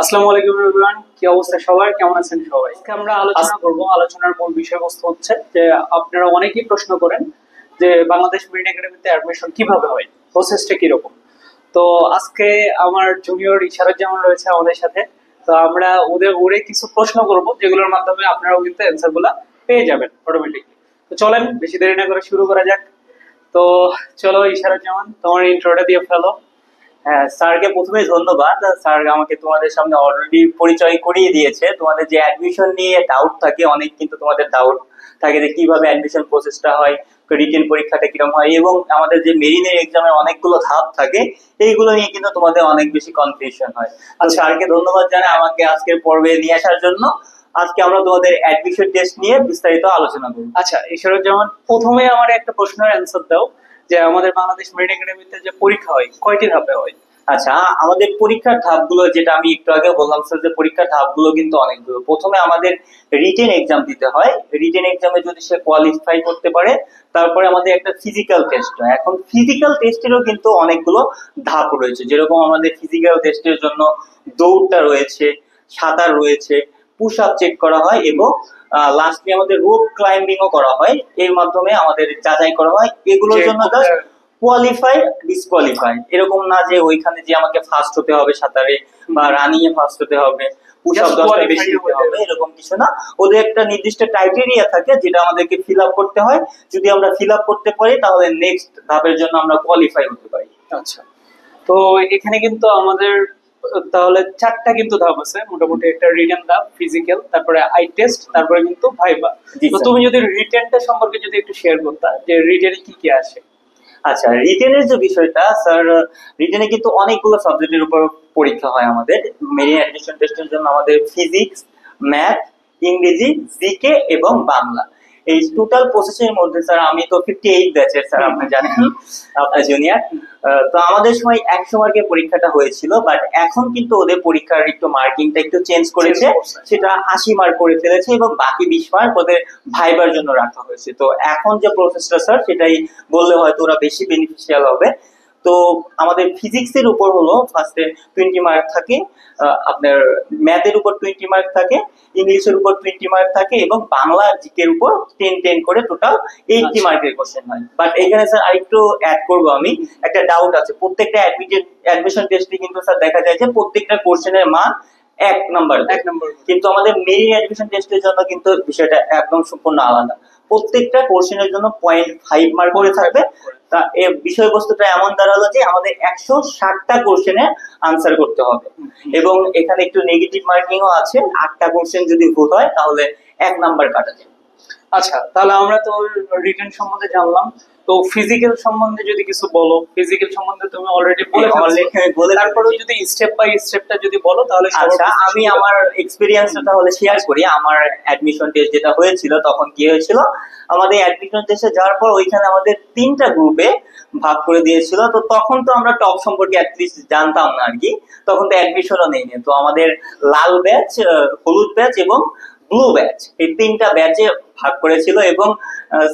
আসসালামু আলাইকুম এভরিওয়ান, কি অবস্থা সবার, কেমন আছেন সবাই? আজকে আমরা আলোচনা করব। আলোচনার মূল বিষয়বস্তু হচ্ছে যে আপনারা অনেকেই প্রশ্ন করেন যে বাংলাদেশ মেরিন একাডেমিতে অ্যাডমিশন কিভাবে হয়, প্রসেসটা কিরকম। তো আজকে আমার জুনিয়র ইশারুজ্জামান রয়েছে আমাদের সাথে। তো আমরা ওরে কিছু প্রশ্ন করব যেগুলোর মাধ্যমে আপনারাও কিন্তু অ্যান্সার গুলা পেয়ে যাবেন অটোমেটিকলি। তো চলেন বেশি দেরি না করে শুরু করা যাক। তো চলো ইশারুজ্জামান, তোমার ইন্ট্রোটা দিয়ে ফেলো। হ্যাঁ, স্যারকে প্রথমেই ধন্যবাদ। স্যার আমাকে তোমাদের সামনে অলরেডি পরিচয় করিয়ে দিয়েছে। তোমাদের যে অ্যাডমিশন নিয়ে ডাউট থাকে অনেক, কিন্তু তোমাদের ডাউট থাকে যে কিভাবে অ্যাডমিশন প্রসেসটা হয়, রিটেন পরীক্ষাটা কিরকম হয়, এবং আমাদের যে মেরিনের এক্সামের অনেকগুলো ধাপ থাকে এইগুলো নিয়ে কিন্তু তোমাদের অনেক বেশি কনফিউশন হয়। আর স্যারকে ধন্যবাদ জানাই আমাকে আজকের পর্বে নিয়ে আসার জন্য। আজকে আমরা তোমাদের অ্যাডমিশন টেস্ট নিয়ে বিস্তারিত আলোচনা করব। আচ্ছা ইশারুজ্জামান, প্রথমে আমার একটা প্রশ্নের অ্যান্সার দাও যে আমাদের বাংলাদেশ মেরিন একাডেমিতে যে পরীক্ষা হয় কয়টি ধাপে হয়? আচ্ছা, আমাদের পরীক্ষার ধাপগুলো যেটা আমি একটু আগে বললাম স্যার, যে পরীক্ষার ধাপগুলো কিন্তু অনেকগুলো। প্রথমে আমাদের রিটেন এক্সাম দিতে হয়। রিটেন এক্সামে যদি সে কোয়ালিফাই করতে পারে, তারপরে আমাদের একটা ফিজিক্যাল টেস্ট হয়। এখন ফিজিক্যাল টেস্টেরও কিন্তু অনেকগুলো ধাপ রয়েছে। যেরকম আমাদের ফিজিক্যাল টেস্টের জন্য দৌড়টা রয়েছে, সাঁতার রয়েছে, পুশ আপ চেক করা হয়, এবং লাস্টলি আমাদের রোপ ক্লাইম্বিংও করা হয়। এর মাধ্যমে আমাদের যাচাই করা হয় এগুলোর জন্য কোয়ালিফাই ডিসকোয়ালিফাই, এরকম না যে ওইখানে যে আমাকে ফার্স্ট হতে হবে সাঁতারে বা রানিং এ ফার্স্ট হতে হবে, পুশ আপ 10টা বেশি দিতে হবে, এরকম কিছু না। ওদের একটা নির্দিষ্ট ক্রাইটেরিয়া থাকে যেটা আমাদেরকে ফিল আপ করতে হয়। যদি আমরা ফিল আপ করতে পারি তাহলে নেক্সট ধাপের জন্য আমরা কোয়ালিফাই হতে পারি। আচ্ছা, তো এখানে কিন্তু আমাদের তাহলে চারটা কিন্তু ধাপ আছে মোটামুটি। একটা রিটেন ধাপ, ফিজিক্যাল, তারপরে আই টেস্ট, তারপরে কিন্তু ভাইবা। তো তুমি যদি রিটেনটা সম্পর্কে যদি একটু শেয়ার করতা যে রিটেনে কি কি আসে। আচ্ছা, রিটেনের যে বিষয়টা স্যার, রিটেনে কিন্তু অনেকগুলো সাবজেক্টের উপর পরীক্ষা হয় আমাদের। মেরিন অ্যাডমিশন টেস্টের জন্য আমাদের ফিজিক্স, ম্যাথ, ইংরেজি, জিকে এবং বাংলা, এই টোটাল প্রসেসের মধ্যে স্যার আমি তো 58 ব্যাচের স্যার, আপনি জানেন, আপনার জুনিয়র। তো আমাদের সময় 100 মার্কের পরীক্ষাটা হয়েছিল, বাট এখন কিন্তু ওদের পরীক্ষার একটু মার্কিংটা একটু চেঞ্জ করেছে, সেটা 80 মার্ক করে ফেলেছে, এবং বাকি 20 মার্ক ওদের ভাইবার জন্য রাখা হয়েছে। তো এখন যে প্রসেসটা স্যার, সেটাই বললে হয়তো ওরা বেশি বেনিফিশিয়াল হবে। তো আমাদের ফিজিক্সের উপর হলো ফার্স্টে 20 মার্ক থাকে, আপনার ম্যাথের উপর 20 মার্ক থাকে, ইংলিশের উপর 20 মার্ক থাকে, এবং বাংলা জিকের উপর 10 করে টোটাল 80 মার্কের কোশ্চেন হয়। বাট এখানে স্যার আরেকটু অ্যাড করবো আমি, একটা ডাউট আছে। প্রত্যেকটা অ্যাডমিশন টেস্টে কিন্তু স্যার দেখা যায় যে প্রত্যেকটা কোশ্চেনের মান 1 নাম্বার, কিন্তু আমাদের মেরিন অ্যাডমিশন টেস্টের জন্য কিন্তু বিষয়টা একদম সম্পূর্ণ আলাদা। প্রত্যেকটা কোশ্চেনের জন্য 0.5 মার্ক করে থাকবে। তা এর বিষয়বস্তুটা এমন দাঁড়ালো যে আমাদের 160টা কোশ্চেনের আনসার করতে হবে, এবং এখানে একটু নেগেটিভ মার্কিংও আছে। 8টা কোশ্চেন যদি ভুল হয় তাহলে 1 নাম্বার কাটা যায়। আচ্ছা, তাহলে আমরা তো রিটেন সম্বন্ধে জানলাম। তো ফিজিক্যাল সম্বন্ধে যদি কিছু বলো। ফিজিক্যাল সম্বন্ধে তুমি অলরেডি বলে তারপরে যদি স্টেপ বাই স্টেপটা যদি বলো তাহলে। আচ্ছা, আমি আমার এক্সপেরিয়েন্সটা তাহলে শেয়ার করি। আমার অ্যাডমিশন টেস্ট যেটা হয়েছিল, তখন কি হয়েছিল, আমাদের অ্যাডমিশন টেস্টে যাওয়ার পর ওইখানে আমাদের 3টা গ্রুপে ভাগ করে দিয়েছিল। তো তখন তো আমরা টপ সম্পর্কে অ্যাটলিস্ট জানতাম না আর কি, তখন তো অ্যাডমিশনও নেই। তো আমাদের লাল ব্যাচ, হলুদ ব্যাচ এবং ব্লু ব্যাচ, এই 3টা ব্যাচে ভাগ করেছিল। এবং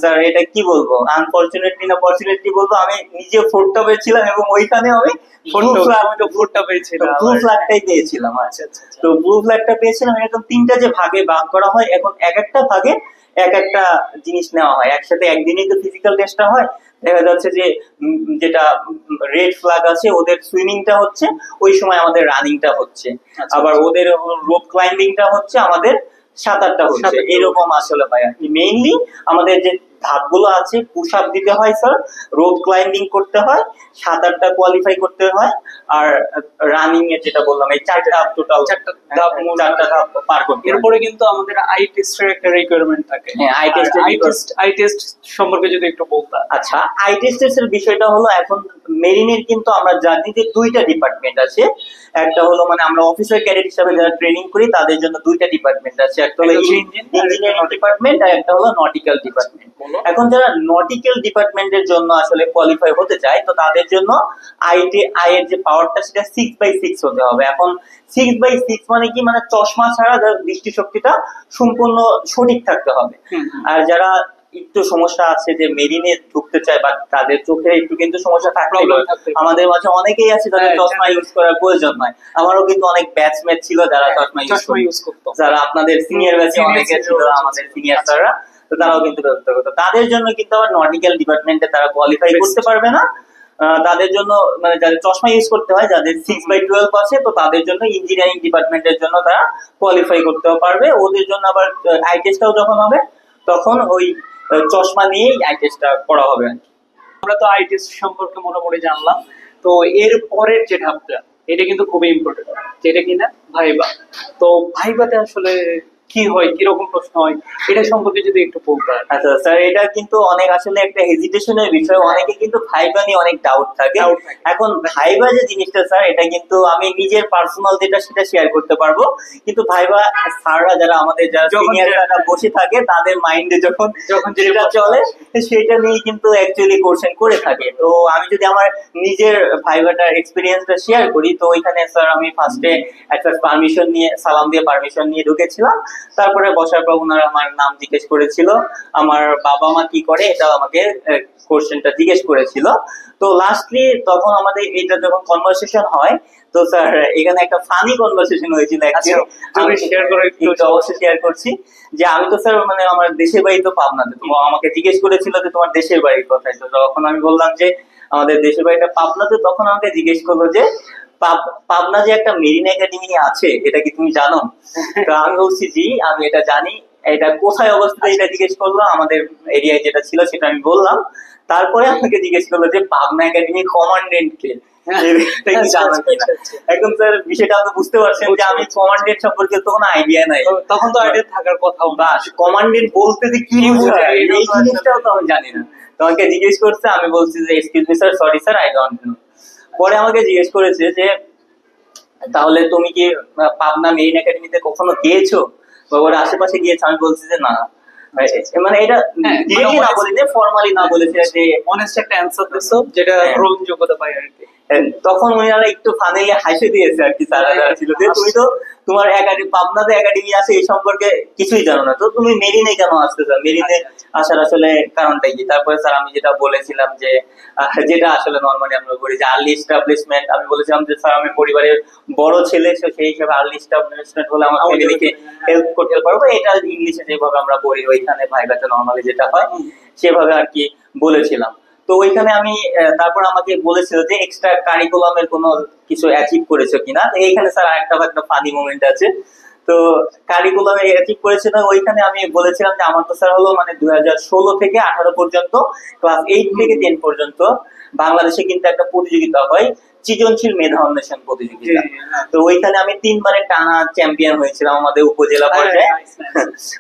স্যার এটা কি বলবো, আনফরচুনেটলি না ফরচুনেটলি বলবো, আমি নিজে 4টা পেয়েছিলাম, এবং ওইখানে আমি ব্লু ফ্ল্যাগটাই পেয়েছিলাম। আচ্ছা, তো ব্লু ফ্ল্যাগটা পেয়েছিলাম। এরকম 3টা যে ভাগে ভাগ করা হয়, এখন এক একটা ভাগে এক একটা জিনিস নেওয়া হয়। একসাথে একদিনই তো ফিজিক্যাল টেস্টটা হয়। দেখা যাচ্ছে যে যেটা রেড ফ্ল্যাগ আছে, ওদের সুইমিংটা হচ্ছে, ওই সময় আমাদের রানিংটা হচ্ছে। আবার ওদের রোপ ক্লাইম্বিংটা হচ্ছে, আমাদের সাঁতারটা হচ্ছে। এরকম আসলে হয় আর কি। মেইনলি আমাদের যে ধাপগুলো আছে, পুশ আপ দিতে হয় স্যার, রোপ ক্লাইম্বিং করতে হয়, সাঁতারটা কোয়ালিফাই করতে হয়, আর রানিং এর যেটা বললাম, এই 4টা চারটা ধাপ পার করতে। এরপরে কিন্তু আমাদের আই টেস্টের একটা রিকোয়ারমেন্ট থাকে। হ্যাঁ, আই টেস্ট সম্পর্কে যদি একটু বলতা। আচ্ছা, আই টেস্টের বিষয়টা হলো, এখন মেরিনের কিন্তু আমরা জানি যে 2টা ডিপার্টমেন্ট আছে। একটা হলো মানে আমরা অফিসার ক্যাডেট হিসেবে যারা ট্রেনিং করি তাদের জন্য 2টা ডিপার্টমেন্ট আছে। একটা হলো ইঞ্জিনিয়ারিং ডিপার্টমেন্ট, আর একটা হলো নটিক্যাল ডিপার্টমেন্ট। এখন যারা নটিক্যাল ডিপার্টমেন্টের জন্য আসলে কোয়ালিফাই হতে চায়, তো তাদের জন্য আই এর যে পাওয়ারটা, সেটা 6/6 হতে হবে। এখন 6/6 মানে কি, মানে চশমা ছাড়া দৃষ্টিশক্তিটা সম্পূর্ণ সঠিক থাকতে হবে। আর যারা একটু সমস্যা আছে যে মেরিনে ঢুকতে চায় বা তাদের চোখে একটু কিন্তু সমস্যা থাকতে প্রবলেম পারে। থাকতে আমাদের মাঝে অনেকেই আছে যাদের হ্যাঁ, চশমা ইউজ করার প্রয়োজন হয়। আমারও কিন্তু অনেক ব্যাচমেট ছিল যারা চশমা ইউজ করতো। যারা আপনাদের সিনিয়র ব্যাচে Senior অনেকে ছিল, senior আমাদের ছিল। সিনিয়র আচ্ছা। স্যাররা, তো তারাও কিন্তু ব্যবস্থা করতো। তাদের জন্য কিন্তু আবার নটিক্যাল ডিপার্টমেন্টে তারা কোয়ালিফাই Best. করতে পারবে না। তাদের জন্য মানে যাদের চশমা ইউজ করতে হয়, যাদের 6/12 আছে, তো তাদের জন্য ইঞ্জিনিয়ারিং ডিপার্টমেন্টের জন্য তারা কোয়ালিফাই করতে পারবে। ওদের জন্য আবার আই টেস্টটাও যখন হবে তখন ওই চশমা নিয়েই আই টেস্টটা করা হবে। আমরা তো আই টেস্ট সম্পর্কে মোটামুটি জানলাম, তো এর পরের যে ধাপটা এটা কিন্তু খুবই ইম্পর্টেন্ট, যেটা কিনা ভাইবা। তো ভাইবাতে আসলে কি হয়, কিরকম প্রশ্ন হয়, এটা সম্পর্কে যদি একটু বলতে হয়। আচ্ছা স্যার, এটা কিন্তু অনেক আসলে একটা হেজিটেশনের বিষয়। অনেকে কিন্তু ভাইবা নিয়ে অনেক ডাউট থাকে। Doubt থাকে। এখন ভাইবা যে জিনিসটা স্যার, এটা কিন্তু আমি নিজের পার্সোনাল যেটা সেটা শেয়ার করতে পারবো, কিন্তু ভাইবা স্যাররা যারা আমাদের যারা যখন সিনিয়র যে- যারা বসে থাকে তাদের মাইন্ডে যখন যখন যেটা যেটা চলে সেটা নিয়ে কিন্তু অ্যাকচুয়ালি কোশ্চেন করে থাকে। তো আমি যদি আমার নিজের ভাইবাটার এক্সপিরিয়েন্সটা শেয়ার করি, তো ওইখানে স্যার আমি ফার্স্টে একটা পারমিশন নিয়ে, সালাম দিয়ে পারমিশন নিয়ে ঢুকেছিলাম। তারপরে বসার পর ওনারা আমার নাম জিজ্ঞেস করেছিল, আমার বাবা মা কি করে এটা আমাকে কোশ্চেনটা জিজ্ঞেস করেছিল। তো লাস্টলি তখন আমাদের এটা যখন কনভারসেশন হয়, তো স্যার এখানে একটা ফানি কনভারসেশন হয়েছিল অ্যাকচুয়ালি। যদি share করো একটু। অবশ্যই শেয়ার করছি যে আমি তো স্যার মানে আমার দেশের বাড়ি তো পাবনাতে। তো আমাকে জিজ্ঞেস করেছিল যে তোমার দেশের বাড়ি কোথায়। তো তখন আমি বললাম যে আমাদের দেশের বাড়িটা পাবনাতে। তখন আমাকে জিজ্ঞেস করলো যে পাবনা যে একটা মেরিন একাডেমি আছে এটা কি তুমি জানো? তো আমি বলছি জি আমি এটা জানি। এটা কোথায় অবস্থিত এটা জিজ্ঞেস করলো, আমাদের এরিয়ায় যেটা ছিল সেটা আমি বললাম। তারপরে আমাকে জিজ্ঞেস করলো যে পাবনা একাডেমি কমান্ডেন্ট কে, এটা কি জানো কিনা। এখন স্যার বিষয়টা আপনি বুঝতে পারছেন যে আমি কমান্ডেন্ট সম্পর্কে তো কোনো আইডিয়া নাই। তখন তো আইডিয়া থাকার কথাও না। বাস কমান্ডেন্ট বলতে যে কি বোঝায় এই জিনিসটাও তো আমি জানি না। তোমাকে জিজ্ঞেস করছে, আমি বলছি যে excuse me sir, sorry sir, I don't know. পরে আমাকে জিজ্ঞেস করেছে যে তাহলে তুমি কি পাবনা মেরিন একাডেমিতে কখনো গিয়েছো বা ওর আশেপাশে গিয়েছো? আমি বলছি যে না। মানে এটা হ্যাঁ, ডিরেক্টলি না বলে যে ফর্মালি না বলেছে যে অনেস্ট একটা অ্যান্সার দিছো যেটা হ্যাঁ। গ্রহণযোগ্যতা পায় আর কি। তখন ওনারা একটু ফানিলি হাসি দিয়েছে আর কি স্যার যারা ছিল, যে তুমি তো তোমার একাডেমি পাবনাতে একাডেমি আছে এই সম্পর্কে কিছুই জানো না, তো তুমি মেরিনে কেন আসতে চাও, মেরিনে আসার আসলে কারণটা কি? তারপরে স্যার আমি যেটা বলেছিলাম যে যেটা আসলে নর্মালি আমরা বলি যে আর্লি এস্টাবলিশমেন্ট, আমি বলেছিলাম যে স্যার আমি পরিবারের বড় ছেলে, তো সেই হিসেবে আর্লি এস্টাবলিশমেন্ট হলে আমার ফ্যামিলিকে হেল্প করতে পারবো। এটা ইংলিশে যেভাবে আমরা বলি ওইখানে ভাইভাতে নর্মালি যেটা হয় সেভাবে আর কি বলেছিলাম। তো ওইখানে আমি তারপর আমাকে বলেছিল যে এক্সট্রা কারিকুলামের কোনো কিছু অ্যাচিভ করেছো কিনা। তো এইখানে স্যার একটা ফানি মোমেন্ট আছে। তো কারিকুলামে অ্যাচিভ করেছে না, ওইখানে আমি বলেছিলাম যে আমার তো স্যার হলো মানে 2016 থেকে 18 পর্যন্ত, ক্লাস 8 থেকে 10 পর্যন্ত বাংলাদেশে কিন্তু একটা প্রতিযোগিতা হয়, সৃজনশীল মেধা অন্বেষণ প্রতিযোগিতা। তো ওইখানে আমি 3 বারে টানা চ্যাম্পিয়ন হয়েছিলাম আমাদের উপজেলা পর্যায়ে।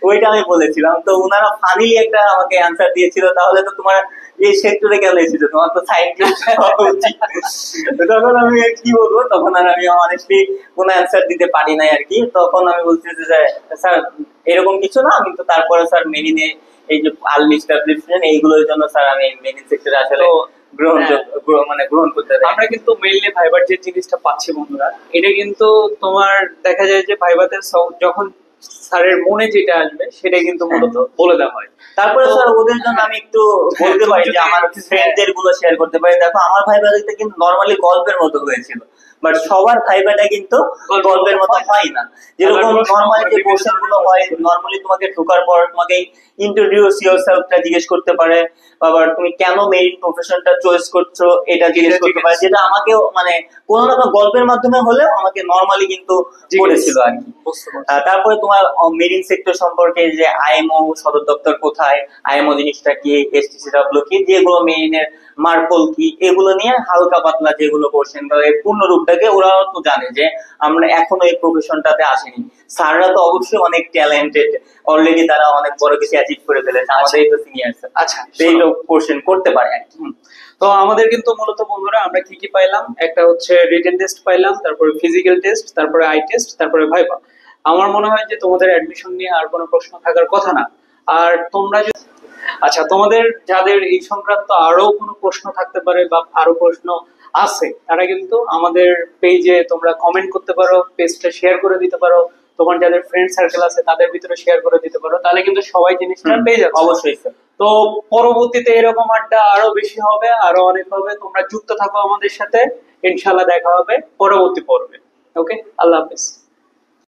ওইটা আমি বলেছিলাম। তো ওনারা ফানিলি একটা আমাকে অ্যান্সার দিয়েছিল, তাহলে তো তোমার এই সেক্টরে কেন এসেছো, তোমার তো সায়েন্টিস্ট হওয়া উচিত। তখন আমি আর কি বলবো, তখন আর আমি অনেস্টলি কোনো অ্যান্সার দিতে পারি নাই আর কি। তখন আমি বলছি যে স্যার এরকম কিছু না, আমি তো তারপরে স্যার মেরিনে এই যে আর্লি এস্টাবলিশমেন্ট এইগুলোর জন্য স্যার আমি মেরিন সেক্টরে আসলে গ্রহণ করতে চাই। আমরা কিন্তু মেইনলি ভাইবার যে জিনিসটা পাচ্ছি বন্ধুরা, এটা কিন্তু তোমার দেখা যায় যে ভাইবাতে যখন স্যারের মনে যেটা আসবে সেটা কিন্তু মূলত বলে দেওয়া হয়। তারপরে স্যার ওদের জন্য আমি একটু বলতে পারি যে আমার ফ্রেন্ডদের গুলো শেয়ার করতে পারি। দেখো আমার ভাইবাটা কিন্তু নর্মালি গল্পের মতো হয়েছিল, বাট সবার ভাইবাটা কিন্তু গল্পের মতো হয় না। যেরকম নর্মালি যে কোশ্চেন গুলো হয়, নর্মালি তোমাকে ঢোকার পর তোমাকে ইন্ট্রোডিউস ইয়োরসেলফটা জিজ্ঞেস করতে পারে, আবার তুমি কেন মেরিন প্রফেশনটা চয়েস করছো এটা জিজ্ঞেস করতে পারে, যেটা আমাকেও মানে কোনো না কোনো গল্পের মাধ্যমে হলেও আমাকে নর্মালি কিন্তু করেছিল আর কি। তারপরে তোমার মেরিন সেক্টর সম্পর্কে যে আইএমও সদর দপ্তর কোথায়, আইএমও জিনিসটা কি, এসটিসিডব্লিউ কি, যেগুলো মেরিনের মার্পল কি, এগুলো নিয়ে হালকা পাতলা যেগুলো কোশ্চেন, পূর্ণ রূপটাকে ওরাও তো জানে যে আমরা এখনো এই প্রফেশনটাতে আসেনি। স্যাররা তো অবশ্যই অনেক ট্যালেন্টেড, অলরেডি তারা অনেক বড় কিছু অ্যাচিভ করে ফেলেছে, আমাদেরই তো সিনিয়র। আচ্ছা, সেই তো কোশ্চেন করতে পারে আর কি। তো আমাদের কিন্তু মূলত বন্ধুরা আমরা কি কি পাইলাম, একটা হচ্ছে রিটেন টেস্ট পাইলাম, তারপরে ফিজিক্যাল টেস্ট, তারপরে আই টেস্ট, তারপরে ভাইভা। আমার মনে হয় যে তোমাদের অ্যাডমিশন নিয়ে আর কোনো প্রশ্ন থাকার কথা না। আর তোমরা আচ্ছা, তোমাদের যাদের এই সংক্রান্ত আরো কোনো প্রশ্ন থাকতে পারে বা আরো প্রশ্ন আছে, তারা কিন্তু আমাদের পেজে তোমরা কমেন্ট করতে পারো, পেজটা শেয়ার করে দিতে পারো, তোমার যাদের ফ্রেন্ড সার্কেল আছে তাদের ভিতরে শেয়ার করে দিতে পারো, তাহলে কিন্তু সবাই জিনিসটা পেয়ে যাবে। অবশ্যই স্যার। তো পরবর্তীতে এরকম আড্ডা আরো বেশি হবে, আরো অনেক হবে। তোমরা যুক্ত থাকো আমাদের সাথে, ইনশাল্লাহ দেখা হবে পরবর্তী পর্বে। ওকে, আল্লাহ হাফেজ।